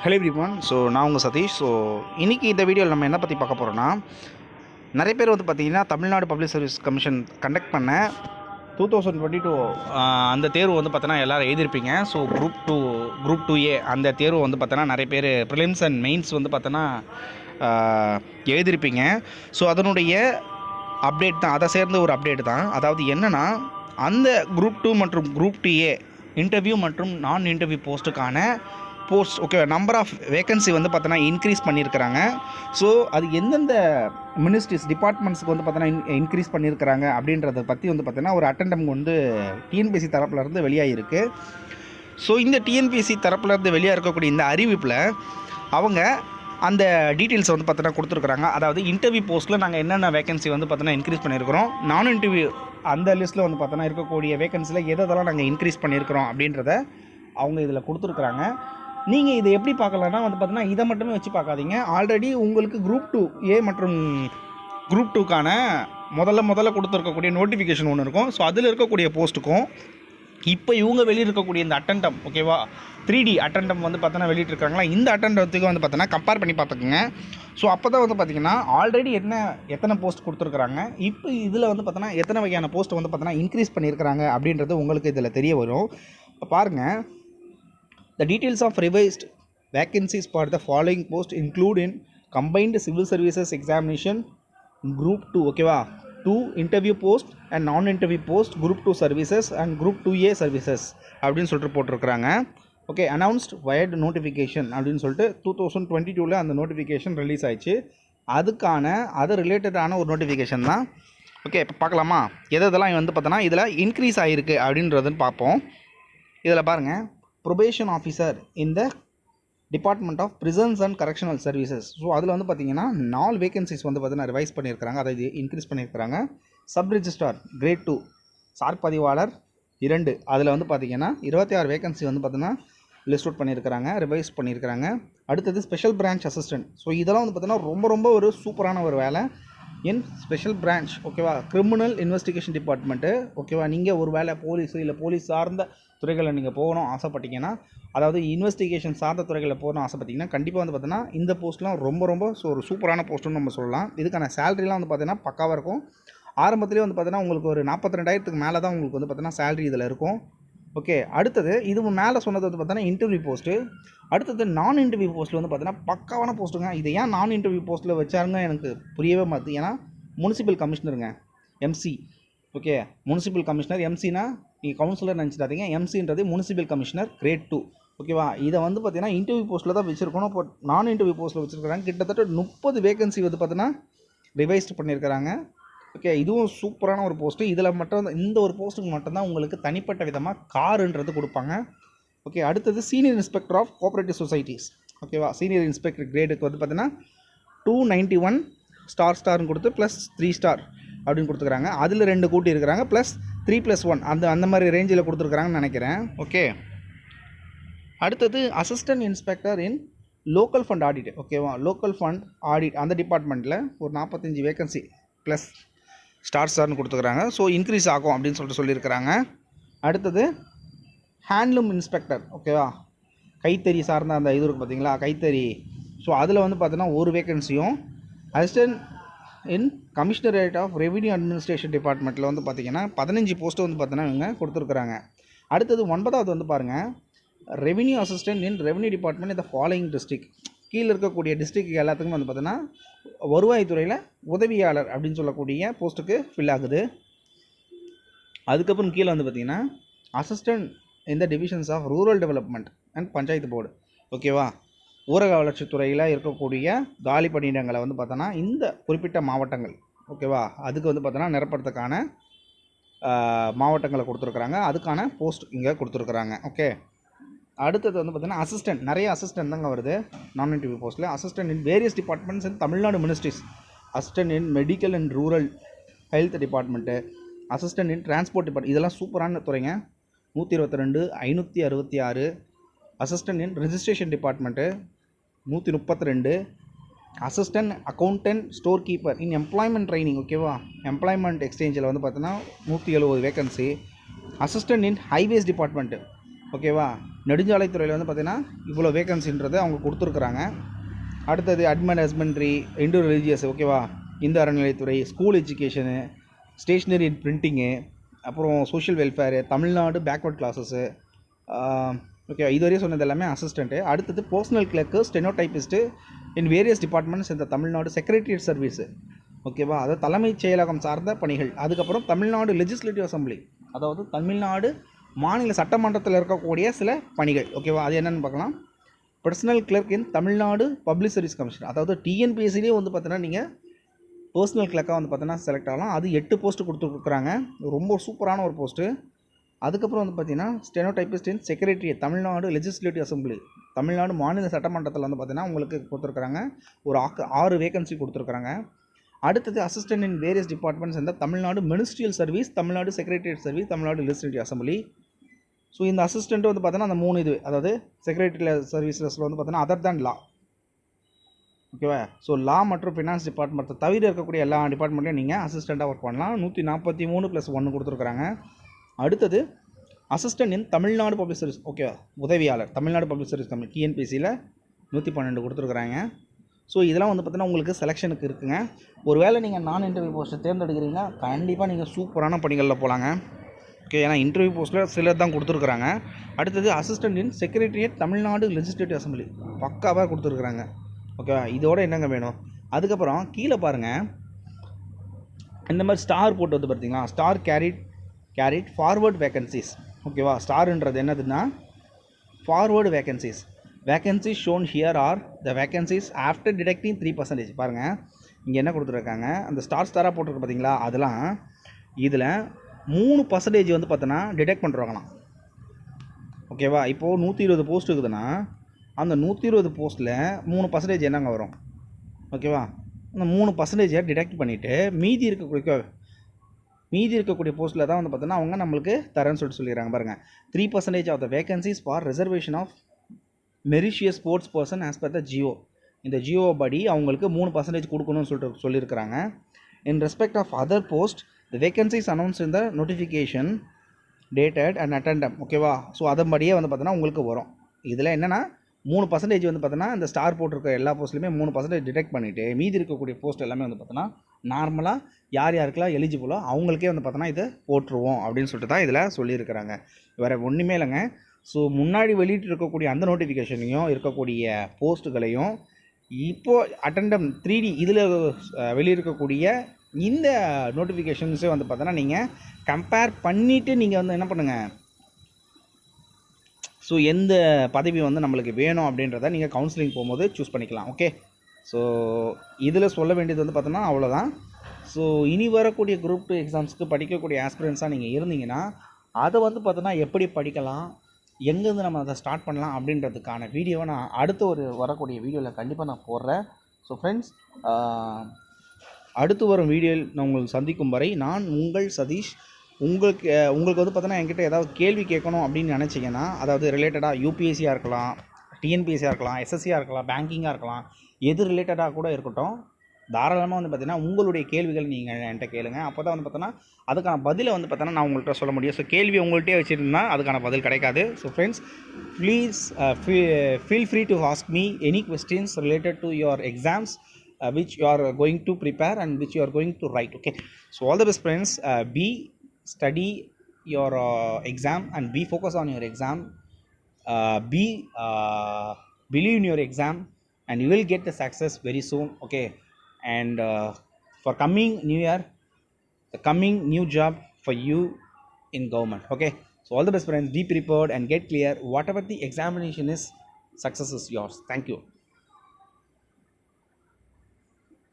Hello everyone. So நான் உங்கள் Satish. So இன்றைக்கி இந்த வீடியோவில் நம்ம என்ன பற்றி பார்க்க போகிறோன்னா, நிறைய பேர் வந்து பார்த்திங்கன்னா Tamil Nadu public service commission conduct பண்ண 2022 அந்த தேர்வு வந்து பார்த்தோன்னா எல்லோரும் எழுதியிருப்பீங்க. ஸோ குரூப் டூ ஏ அந்த தேர்வு வந்து பார்த்தோன்னா நிறைய பேர் ப்ரிலிம்ஸ் அண்ட் மெயின்ஸ் வந்து பார்த்தோன்னா எழுதியிருப்பீங்க. ஸோ அதனுடைய அப்டேட் தான், அதை சேர்ந்த ஒரு அப்டேட் தான். அதாவது என்னென்னா, அந்த குரூப் டூ மற்றும் குரூப் டூ ஏ இன்டர்வியூ மற்றும் நான் இன்டர்வியூ போஸ்ட்டுக்கான போஸ்ட் நம்பர் ஆஃப் வேகன்சி வந்து பார்த்தோன்னா இன்க்ரீஸ் பண்ணியிருக்கிறாங்க. ஸோ அது எந்தெந்த மினிஸ்ட்ரிஸ் டிபார்ட்மெண்ட்ஸுக்கு வந்து பார்த்தோன்னா இன்க்ரீஸ் பண்ணியிருக்கிறாங்க அப்படின்றத பற்றி வந்து பார்த்தோன்னா ஒரு அட்டெண்டம் வந்து டிஎன்பிஎஸ்சி தரப்புலேருந்து வெளியாகிருக்கு. ஸோ இந்த டிஎன்பிஎஸ்சி தரப்புலேருந்து வெளியாக இருக்கக்கூடிய இந்த அறிவிப்பில் அவங்க அந்த டீட்டெயில்ஸை வந்து பார்த்தோன்னா கொடுத்துருக்குறாங்க. அதாவது இன்டர்வியூ போஸ்ட்டில் நாங்கள் என்னென்ன வேகன்சி வந்து பார்த்தோன்னா இன்க்ரீஸ் பண்ணியிருக்கிறோம், நான் இன்டர்வியூ அந்த லிஸ்ட்டில் வந்து பார்த்தோன்னா இருக்கக்கூடிய வேகன்சியில் எதெல்லாம் நாங்கள் இன்க்ரீஸ் பண்ணியிருக்கிறோம் அப்படின்றத அவங்க இதில் கொடுத்துருக்குறாங்க. நீங்கள் இதை எப்படி பார்க்கலான்னா வந்து பார்த்தீங்கன்னா இதை மட்டுமே வச்சு பார்க்காதீங்க. ஆல்ரெடி உங்களுக்கு குரூப் டூ ஏ மற்றும் குரூப் டூக்கான முதல்ல கொடுத்துருக்கக்கூடிய நோட்டிஃபிகேஷன் ஒன்று இருக்கும். ஸோ அதில் இருக்கக்கூடிய போஸ்ட்டுக்கும் இப்போ இவங்க வெளியிருக்கக்கூடிய இந்த அட்டெண்டம், ஓகேவா, 3D அட்டெண்டம் வந்து பார்த்தோன்னா வெளியிட்டிருக்காங்களா, இந்த அட்டெண்டத்துக்கு வந்து பார்த்தோன்னா கம்பேர் பண்ணி பார்த்துக்குங்க. ஸோ அப்போ தான் வந்து பார்த்திங்கன்னா ஆல்ரெடி எத்தனை போஸ்ட் கொடுத்துருக்குறாங்க, இப்போ இதில் வந்து பார்த்தோன்னா எத்தனை வகையான போஸ்ட் வந்து பார்த்தோன்னா இன்க்ரீஸ் பண்ணியிருக்கிறாங்க அப்படின்றது உங்களுக்கு இதில் தெரிய வரும். இப்போ பாருங்கள், the details of revised vacancies for the following post include in combined civil services examination group 2, ஓகேவா, 2 interview post and non interview post group 2 services and group 2A services அப்படின்னு சொல்லிட்டு போட்டிருக்கிறாங்க. ஓகே, அனௌன்ஸ்ட் வயர்டு நோட்டிஃபிகேஷன் அப்படின்னு சொல்லிட்டு 2022 அந்த notification release ஆயிடுச்சு. அது ரிலேட்டடான ஒரு நோட்டிஃபிகேஷன் தான். ஓகே, இப்போ பார்க்கலாமா எதெல்லாம் வந்து பார்த்தோன்னா இதில் இன்க்ரீஸ் ஆகிருக்கு அப்படின்றதுன்னு பார்ப்போம். இதில் பாருங்கள், probation officer in the department of prisons and correctional services. So அதில் வந்து பார்த்திங்கன்னா 4 வேகன்சிஸ் வந்து பார்த்தீங்கன்னா ரிவைஸ் பண்ணியிருக்கிறாங்க, அதாவது இன்க்ரீஸ் பண்ணியிருக்கிறாங்க. சப் ரிஜிஸ்ட்ரார் கிரேட் 2 சார் பதிவாளர் 2, அதில் வந்து பார்த்திங்கன்னா 26 வேகன்சி வந்து பார்த்தீங்கன்னா லிஸ்ட் அவுட் பண்ணியிருக்கிறாங்க, ரிவைஸ் பண்ணியிருக்கிறாங்க. அடுத்தது ஸ்பெஷல் பிரான்ச் அசிஸ்டன்ட். ஸோ இதெல்லாம் வந்து பார்த்தீங்கன்னா ரொம்ப ஒரு சூப்பரான ஒரு வேலை. இன் ஸ்பெஷல் பிரான்ச், ஓகேவா, கிரிமினல் இன்வெஸ்டிகேஷன் டிபார்ட்மெண்ட்டு, ஓகேவா. நீங்கள் ஒரு வேலை போலீஸு இல்லை போலீஸ் சார்ந்த துறைகளில் நீங்கள் போகணும் ஆசைப்பட்டீங்கன்னா, அதாவது இன்வெஸ்டிகேஷன் சார்ந்த துறைகளில் போகணும் ஆசைப்பட்டீங்கன்னா கண்டிப்பாக வந்து பார்த்தீங்கன்னா இந்த போஸ்ட்லாம் ரொம்ப ஒரு சூப்பரான போஸ்ட்டுன்னு நம்ம சொல்லலாம். இதுக்கான சேலரிலாம் வந்து பார்த்தீங்கன்னா பக்காவாக இருக்கும். ஆரம்பத்துலேயே வந்து பார்த்தீங்கன்னா உங்களுக்கு ஒரு 42,000க்கு மேலே தான் உங்களுக்கு வந்து பார்த்தீங்கன்னா சேலரி இதில் இருக்கும். ஓகே, அடுத்தது இது மேலே சொன்னது வந்து பார்த்தீங்கன்னா இன்டர்வியூ போஸ்ட்டு. அடுத்தது நான் இன்டர்வியூ போஸ்ட்டில் வந்து பார்த்தீங்கன்னா பக்காவான போஸ்ட்டுங்க. இது ஏன் நான் இன்டர்வியூ போஸ்ட்டில் வச்சாருங்க எனக்கு புரியவே மாட்டுது. ஏன்னா முனிசிபல் கமிஷனருங்க, எம்சி. Okay, municipal commissioner. எம்சினா நீங்கள் கவுன்சிலர் நினச்சிடாதீங்க, எம்சின்றது முனிசிபல் கமிஷனர் கிரேட் 2, ஓகேவா. இதை வந்து பார்த்தீங்கன்னா இன்டர்வியூ போஸ்ட்டில் தான் வச்சுருக்கணும். இப்போ நான் இன்டர்வியூ போஸ்ட்டில் வச்சுருக்காங்க. கிட்டத்தட்ட 30 வேகன்சி வந்து பார்த்தீங்கன்னா ரிவைஸ்ட் பண்ணியிருக்கிறாங்க. ஓகே, இதுவும் சூப்பரான ஒரு போஸ்ட்டு. இதில் மட்டும் இந்த ஒரு போஸ்ட்டுக்கு மட்டும்தான் உங்களுக்கு தனிப்பட்ட விதமாக காருன்றது கொடுப்பாங்க. ஓகே, அடுத்தது senior inspector of cooperative societies, ஓகேவா. சீனியர் இன்ஸ்பெக்டர் கிரேடுக்கு வந்து பார்த்தீங்கன்னா 291 ஸ்டார்னு கொடுத்து +3 ஸ்டார் அப்படின்னு கொடுத்துருக்காங்க. அதில் 2 கூட்டி இருக்கிறாங்க, +3+1 அந்த மாதிரி ரேஞ்சில் கொடுத்துருக்குறாங்கன்னு நினைக்கிறேன். ஓகே, அடுத்தது அசிஸ்டன்ட் இன்ஸ்பெக்டர் இன் லோக்கல் ஃபண்ட் ஆடிட், ஓகேவா. லோக்கல் ஃபண்ட் ஆடிட் அந்த டிபார்ட்மெண்ட்டில் ஒரு 45 வேகன்சி +ஸ்டார்னு கொடுத்துருக்குறாங்க. ஸோ இன்க்ரீஸ் ஆகும் அப்படின்னு சொல்லியிருக்கிறாங்க. அடுத்தது ஹேண்ட்லூம் இன்ஸ்பெக்டர், ஓகேவா. கைத்தறி சார்ந்த அந்த இது இருக்குது பார்த்தீங்களா, கைத்தறி. ஸோ அதில் வந்து பார்த்தீங்கன்னா ஒரு வேகன்சியும். Assistant in commissionerate of revenue administration டிபார்ட்மெண்ட்டில் வந்து பார்த்திங்கன்னா 15 போஸ்ட்டு வந்து பார்த்தீங்கன்னா இவங்க கொடுத்துருக்குறாங்க. அடுத்தது 9வது வந்து பாருங்கள், ரெவென்யூ அசிஸ்டன்ட் இன் ரெவென்யூ டிபார்ட்மெண்ட் இந்த ஃபாலோயிங் டிஸ்ட்ரிக்ட். கீழே இருக்கக்கூடிய டிஸ்ட்ரிக்ட் எல்லாத்துக்கும் வந்து பார்த்தீங்கன்னா வருவாய்த்துறையில் உதவியாளர் அப்படின்னு சொல்லக்கூடிய போஸ்ட்டுக்கு ஃபில் ஆகுது. அதுக்கப்புறம் கீழே வந்து பார்த்திங்கன்னா அசிஸ்டன்ட் இந்த divisions of rural development and panchayat board, ஓகேவா. ஊரக வளர்ச்சித்துறையில் இருக்கக்கூடிய காலி பணியிடங்களை வந்து பார்த்தோன்னா இந்த குறிப்பிட்ட மாவட்டங்கள், ஓகேவா, அதுக்கு வந்து பார்த்தோன்னா நிரப்புறதுக்கான மாவட்டங்களை கொடுத்துருக்குறாங்க. அதுக்கான போஸ்ட் இங்கே கொடுத்துருக்குறாங்க. ஓகே, அடுத்தது வந்து பார்த்தீங்கன்னா அசிஸ்டன்ட், நிறைய அசிஸ்டன்ட் தாங்க வருது நான் இன்டர்வியூ போஸ்ட்டில். Assistant in various departments in Tamil Nadu ministries, assistant in medical and rural health department, assistant in transport department. இதெல்லாம் சூப்பரான துறைங்க. 122, 566. அசிஸ்டன்ட் இன் registration department 132. Assistant accountant store keeper இன் எம்ப்ளாய்மெண்ட் ட்ரைனிங், ஓகேவா. எம்ப்ளாய்மெண்ட் எக்ஸ்சேஞ்சில் வந்து பார்த்தோன்னா 170 வேகன்சி. அசிஸ்டன்ட் இன் ஹைவேஸ் டிபார்ட்மெண்ட்டு ஓகேவா. நெடுஞ்சாலைத்துறையில் வந்து பார்த்திங்கன்னா இவ்வளோ வேகன்சின்றது அவங்க கொடுத்துருக்குறாங்க. அடுத்தது அட்மின் ஹஸ்பண்ட்ரி, இண்டோ ரிலீஜியஸ், ஓகேவா, இந்து அறநிலையத்துறை, school education, stationery and printing, அப்புறம் social welfare, Tamil Nadu backward classes, okay, இதுவரையும் சொன்னது எல்லாமே அசிஸ்டண்ட்டு. அடுத்தது personal clerk, stenotypist in various departments இந்த தமிழ்நாடு செக்ரட்டரியேட் சர்வீஸு, ஓகேவா, அதாவது தலைமைச் செயலகம் சார்ந்த பணிகள். அதுக்கப்புறம் தமிழ்நாடு லெஜிஸ்லேட்டிவ் அசம்பிளி, அதாவது தமிழ்நாடு மாநில சட்டமன்றத்தில் இருக்கக்கூடிய சில பணிகள், ஓகேவா, அது என்னென்னு பார்க்கலாம். பர்சனல் கிளர்க் இன் தமிழ்நாடு பப்ளிக் சர்வீஸ் கமிஷன், அதாவது டிஎன்பிஎஸ்சிலே வந்து பார்த்தீங்கன்னா நீங்கள் பர்சனல் கிளர்க்காக வந்து பார்த்தீங்கன்னா செலக்ட் ஆகலாம். அது 8 போஸ்ட்டு கொடுத்துருக்குறாங்க, ரொம்ப சூப்பரான ஒரு போஸ்ட்டு. அதுக்கப்புறம் வந்து பார்த்தீங்கன்னா stenotypist in secretariat Tamil Nadu legislative assembly, Tamil Nadu மாநில சட்டமன்றத்தில் வந்து பார்த்தீங்கன்னா உங்களுக்கு கொடுத்துருக்குறாங்க. ஒரு 6 வேகன்சி கொடுத்துருக்குறாங்க. அடுத்தது அசிஸ்டன்ட் இன் வேரியஸ் டிபார்ட்மெண்ட்ஸ் இந்த Tamil Nadu ministerial service, Tamil Nadu secretariat service, Tamil Nadu legislative assembly. So இந்த அசிஸ்டண்ட்டு வந்து பார்த்தீங்கன்னா அந்த 3 இது, அதாவது செக்ரட்டரியல் சர்வீஸில் வந்து பார்த்தீங்கன்னா அதர் தேன் லா, ஓகேவா. ஸோ லா மற்றும் ஃபினான்ஸ் டிபார்ட்மெண்ட்டை தவிர இருக்கக்கூடிய எல்லா டிபார்ட்மெண்ட்லையும் நீங்கள் அசிஸ்டண்ட்டாக ஒர்க் பண்ணலாம். 143+1 கொடுத்துருக்குறாங்க. அடுத்தது அசிஸ்டன்ட் இன் தமிழ்நாடு பப்ளிக் சர்வீஸ், ஓகேவா, உதவியாளர் தமிழ்நாடு பப்ளிக் சர்வீஸ் கமிஷன் டிஎன்பிசியில் 112 கொடுத்துருக்குறாங்க. ஸோ இதெல்லாம் வந்து பார்த்தீங்கன்னா உங்களுக்கு செலெக்ஷனுக்கு இருக்குங்க. ஒருவேளை நீங்கள் நான் இன்டர்வியூ போஸ்ட்டை தேர்ந்தெடுக்கிறீங்கன்னா கண்டிப்பாக நீங்கள் சூப்பரான பணிகளில் போகலாங்க. ஓகே, ஏன்னா இன்டர்வியூ போஸ்ட்டில் சிலர் தான் கொடுத்துருக்குறாங்க. அடுத்தது அசிஸ்டன்ட் இன் செக்ரட்டரியேட் தமிழ்நாடு லெஜிஸ்லேட்டிவ் அசம்பிளி, பக்காவாக கொடுத்துருக்குறாங்க, ஓகேவா. இதோட என்னங்க வேணும். அதுக்கப்புறம் கீழே பாருங்கள், இந்த மாதிரி ஸ்டார் போட்டு வந்து பார்த்தீங்களா, ஸ்டார் கேரிட் ஃபார்வர்ட் வேகன்சிஸ், ஓகேவா. ஸ்டார்ன்றது என்னதுன்னா forward vacancies. Vacancies shown here R the vacancies after detecting 3%. பாருங்கள் இங்கே என்ன கொடுத்துருக்காங்க, அந்த ஸ்டாராக போட்டிருக்கு பார்த்தீங்களா, அதெல்லாம் இதில் 3% வந்து பார்த்தோன்னா டிடெக்ட் பண்ணுறாங்களாம், ஓகேவா. இப்போது 120 போஸ்ட் இருக்குதுன்னா அந்த 120 போஸ்ட்டில் 3% என்னங்க வரும், ஓகேவா. அந்த 3% டிடெக்ட் பண்ணிவிட்டு மீதி இருக்கக்கூடிய போஸ்ட்டில் தான் வந்து பார்த்தோன்னா அவங்க நம்மளுக்கு தரேன்னு சொல்லிடுறாங்க. பாருங்கள், 3% of the vacancies for reservation of meritorious sports person as per the GO. இந்த ஜியோ படி அவங்களுக்கு 3% கொடுக்கணும்னு சொல்லியிருக்கிறாங்க. In respect of other post the vacancies announced in the notification dated and addendum, ஓகேவா. ஸோ அதன்படியே வந்து பார்த்தோன்னா உங்களுக்கு வரும். இதில் என்னென்னா 3% வந்து பார்த்தோன்னா இந்த ஸ்டார் போட்டிருக்க எல்லா போஸ்ட்லையுமே 3% டிடெக்ட் பண்ணிவிட்டு மீதி இருக்கக்கூடிய போஸ்ட் எல்லாமே வந்து பார்த்தோன்னா நார்மலாக யார் யாருக்கெல்லாம் எலிஜிபிளோ அவங்களுக்கே வந்து பார்த்தோன்னா இதை போட்டுருவோம் அப்படின்னு சொல்லிட்டு தான் இதில் சொல்லியிருக்கிறாங்க. வேறு ஒன்றுமே இல்லைங்க. ஸோ முன்னாடி வெளியிட்டு இருக்கக்கூடிய அந்த நோட்டிஃபிகேஷனையும் இருக்கக்கூடிய போஸ்ட்டுகளையும் இப்போது அட்டண்டம் 3D இதில் வெளியிருக்கக்கூடிய இந்த நோட்டிஃபிகேஷன்ஸே வந்து பார்த்தோன்னா நீங்கள் கம்பேர் பண்ணிவிட்டு நீங்கள் வந்து என்ன பண்ணுங்கள், ஸோ எந்த பதவி வந்து நம்மளுக்கு வேணும் அப்படின்றத நீங்கள் கவுன்சிலிங் போகும்போது சூஸ் பண்ணிக்கலாம். ஓகே, ஸோ இதில் சொல்ல வேண்டியது வந்து பார்த்தோன்னா அவ்வளோதான். ஸோ இனி வரக்கூடிய குரூப் 2 எக்ஸாம்ஸ்க்கு படிக்கக்கூடிய ஆஸ்பிரன்ஸாக நீங்கள் இருந்தீங்கன்னா அதை வந்து பார்த்தோன்னா எப்படி படிக்கலாம், எங்கேருந்து நம்ம அதை ஸ்டார்ட் பண்ணலாம் அப்படின்றதுக்கான வீடியோவை நான் அடுத்து வரக்கூடிய வீடியோவில் கண்டிப்பாக நான் போடுறேன். ஸோ ஃப்ரெண்ட்ஸ், அடுத்து வரும் வீடியோவில் நான் உங்களுக்கு சந்திக்கும் வரை நான் உங்கள் சதீஷ். உங்களுக்கு வந்து பார்த்தோன்னா என்கிட்ட ஏதாவது கேள்வி கேட்கணும் அப்படின்னு நினச்சிங்கன்னா, அதாவது ரிலேட்டடாக யூபிஎஸ்சியாக இருக்கலாம், டிஎன்பிஎஸ்சியாக இருக்கலாம், எஸ்எஸ்சியாக இருக்கலாம், பேங்கிங்காக இருக்கலாம், எது ரிலேட்டடாக கூட இருக்கட்டும், தாராளமாக வந்து பார்த்தீங்கன்னா உங்களுடைய கேள்விகள் நீங்கள் என்கிட்ட கேளுங்க. அப்போ தான் வந்து பார்த்தோன்னா அதுக்கான பதிலை வந்து பார்த்தோன்னா நான் உங்கள்கிட்ட சொல்ல முடியும். ஸோ கேள்வி உங்கள்கிட்டே வச்சுருந்தா அதுக்கான பதில் கிடைக்காது. So friends, please feel free to ask me any questions related to your exams which you are going to prepare and which you are going to write. Okay, so all the best friends. Study your exam and be focused on your exam. Believe in your exam and you will get the success very soon. Okay, and for coming new year, the coming new job for you in government. Okay, so all the best friends, be prepared and get clear. Whatever the examination is, success is yours. Thank you.